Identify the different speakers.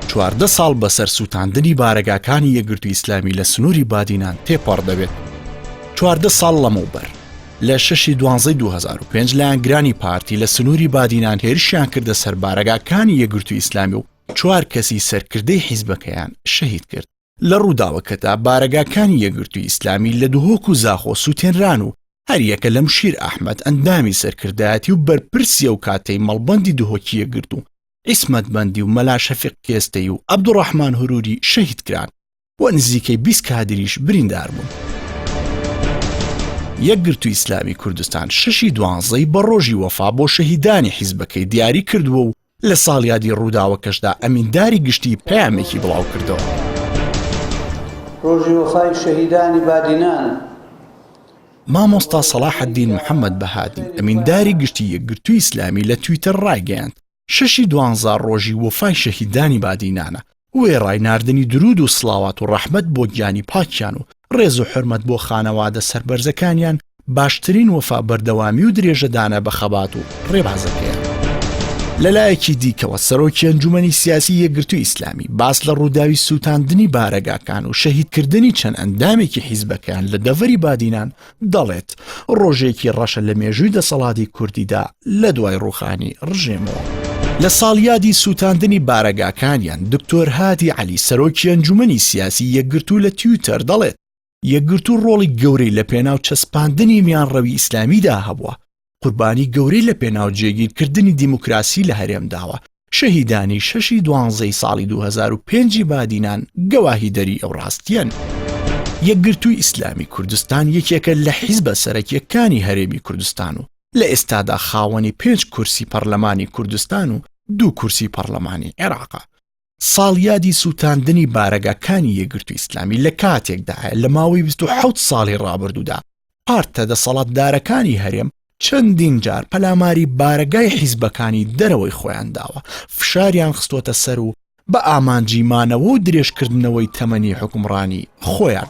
Speaker 1: 14 ساڵ بەسەر سووتاندنی بارەگاکانی یەکگرتووی ئیسلامی لە سنووری بادینان تێپەڕ دەبێت. 14 ساڵ لەمەوبەر لە 6/12/2005 لایەنگرانی پارتی لە سنووری بادینان هێرشیان کردە سەر بارەگاکانی یەکگرتووی ئیسلامی و 4 کەسی سەرکردەی حیزبەکەیان شەهید کرد. لە ڕووداوەکەدا بارەگاکانی یەکگرتووی ئیسلامی لە دوهۆک و زاخۆ سووتێنران و هەریەکە لە مشیر ئەحمەد ئەندامی سەرکردایەتی و بەرپرسیە و کاتەی مەڵبەندی دوهۆکی یەکگرتوو عیسمەت بەندی و مەلا شەفیق کێستەی و عەبدوڕەحمان هوروری شەهید کران و نزیکەی 20 کادریش بریندار بوون. یەکگرتووی ئیسلامی کوردستان 6/12 بە ڕۆژی وەفا بۆ شەهیدانی حیزبەکەی دیاری کردووە و لە ساڵیادی ڕووداوەکەشدا ئەمینداری گشتی پەیامێکی بڵاو کردەوە.
Speaker 2: ڕۆژی وەفای شەهیدانی بادینان
Speaker 1: مامۆستا سەلاح الدین محەممەد بەهادی ئەمینداری گشتی یەکگرتووی ئیسلامی لە تویتەر ڕایگەیاند 6/12 ڕۆژی وەفای شەهیدانی بادینانە وێ ڕایناردنی درود و سڵاوات و ڕەحمەت بۆ گیانی پاکیان و ڕێز و حرمەت بۆ خانەوادە سەربەرزەکانیان باشترین وەفا بەردەوامی و درێژەدانە بە خەبات و ڕێبازەکەیان. لەلایەکی دیکەوە سەرۆکی ئەنجومەنی سیاسی یەکگرتووی ئیسلامی باس لە ڕووداوی سووتاندنی بارەگاکان و شەهیدکردنی چەند ئەندامێکی حیزبەکان لە دەڤەری بادینان دەڵێت ڕۆژێکی ڕەشە لە مێژووی دەسەڵاتی کوردیدا لە دوای ڕوخانی ڕژێمەوە. لە ساڵیادی سووتاندنی بارەگاکانیان دکتۆر هادی عەلی سەرۆکی ئەنجومەنی سیاسی یەکگرتوو لە تویتەر دەڵێت یەکگرتوو ڕۆڵی گەورەی لە پێناو چەسپاندنی میانڕەوی ئیسلامیدا هەبووە، قوربانی گەورەی لە پێناو جێگیرکردنی دیموکراسی لە هەرێمداوە. شەهیدانی 6/12 ساڵی 2005 بادینان گەواهی دەری ئەو ڕاستیەن. یەکگرتووی ئیسلامی کوردستان یەکێکە لە حیزبە سەرەکیەکانی هەرێمی کوردستان و لە ئێستادا خاوەنی 5 کورسی پەرلەمانی کوردستان و 2 کورسی پەرلەمانی عێراقە. ساڵیادی سووتاندنی بارەگاکانی یەکگرتووی ئیسلامی لە کاتێکدایە لە ماوەی 27 ساڵی ڕابردوودا پارتە دەسەڵاتدارەکانی هەرێم چەندین جار پەلاماری بارەگای حیزبەکانی دەرەوەی خۆیان داوە، فشاریان خستۆتە سەر و بە ئامانجیمانەوە و درێژکردنەوەی تەمەنی حکومڕانی خۆیان